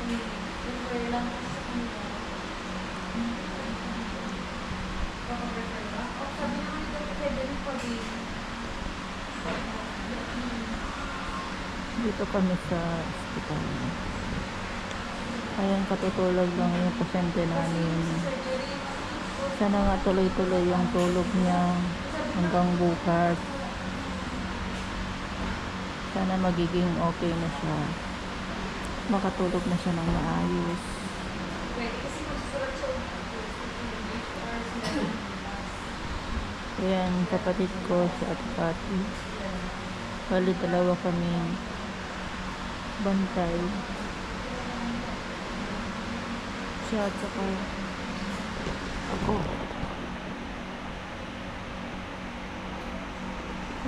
Refer lang sa kanila. Refer ba? O, sabi naman ito pwede rin po din. Dito kami sa hospital. Ayan, katutulog lang yung pasyente namin. Sana nga tuloy-tuloy yung tulog niya hanggang bukas. Sana magiging okay na siya. Makatulog na siya ng maayos. Pwede kasi magsusulat siya. Ayan, kapatid ko si Ate Pati. Bali, dalawa kami bantay. Siya at saka ako.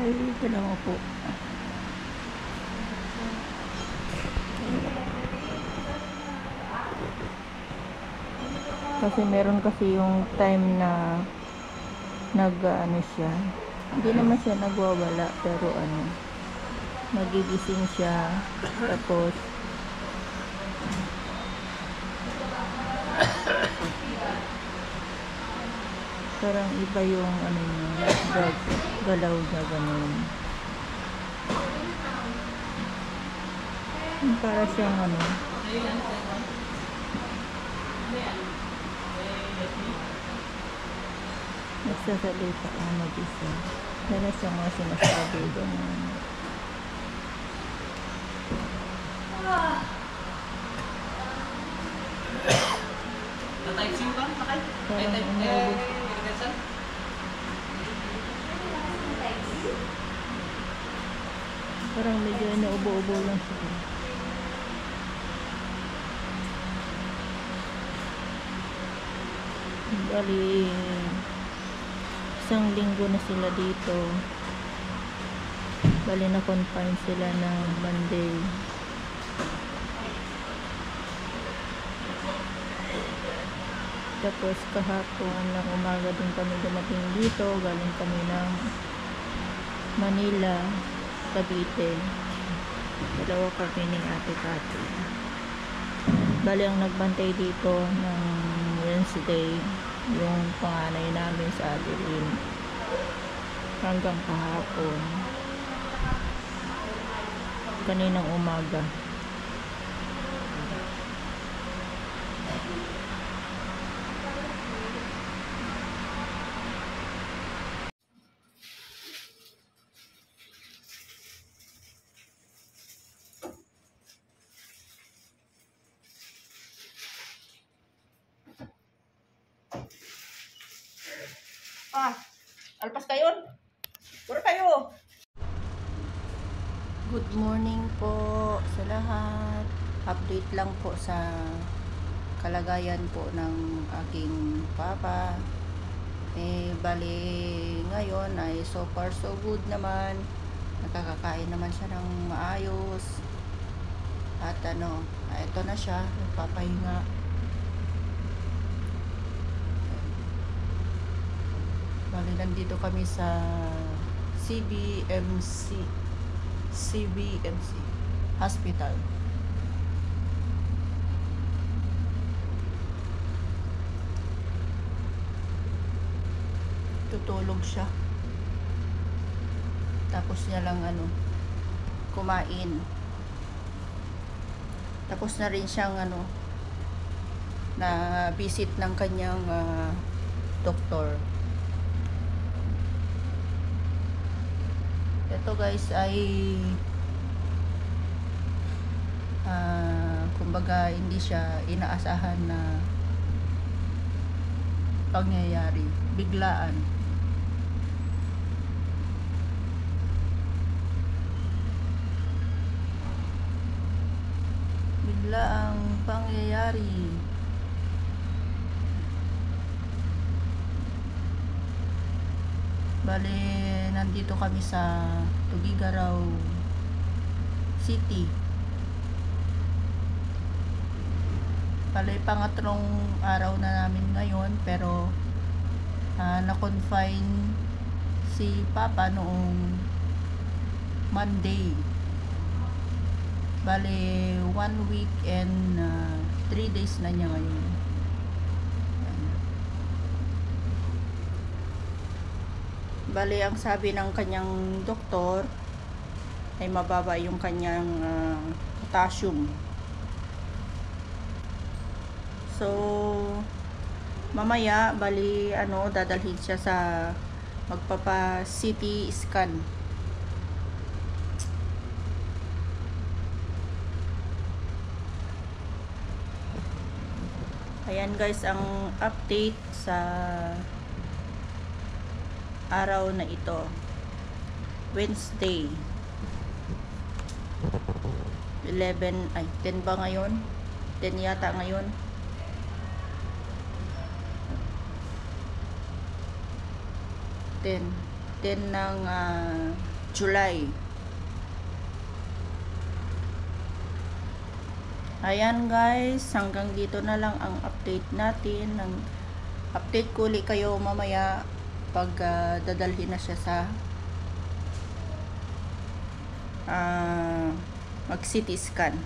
Ay, dalawa po. Kasi meron kasi yung time na ano siya, hindi naman siya nagwawala, pero nagigising siya, tapos parang iba yung niya, galaw niya, ganun. Para siyang nagsasalita mag-isa. Para siyang mga sinasabi, ganun. Type-C ba? Parang medyo naubo-ubo lang siya. Bali, isang linggo na sila dito. Bali, na-confine sila ng Monday. Tapos kahapon ng umaga din kami dumating dito. Galing kami ng Manila, Cavite. Dalawa kami ni Ate Pati. Bali, ang nagbantay dito ng Wednesday, yung panganay namin sa Adeline, hanggang kahapon, kaninang umaga. Alpas kayo? Puro kayo. Good morning po sa lahat. Update lang po sa kalagayan po ng aking papa. Bali ngayon ay so far so good naman. Nakakakain naman siya ng maayos. At ito na siya, nagpapahinga. Bali, nandito kami sa CBMC Hospital. Tutulog siya. Tapos niya lang kumain. Tapos na rin siyang na visit ng kanyang doktor. Ito guys ay kumbaga hindi siya inaasahan na pangyayari, biglaan. Biglaang pangyayari. Bale, nandito kami sa Tuguegarao City. Bale, pangatlong araw na namin ngayon, pero na-confine si Papa noong Monday. Bale, 1 week and 3 days na niya ngayon. Yan. Bale, ang sabi ng kanyang doktor ay mababa yung kanyang potassium. So, mamaya, bali, dadalhin siya sa magpapa CT scan. Ayan guys, ang update sa araw na ito. Wednesday. 10 ba ngayon? 10 yata ngayon. 10 ng July. Ayan guys, hanggang dito na lang ang update natin. Update ko ulit kayo mamaya pag dadalhin na siya sa mag CT scan.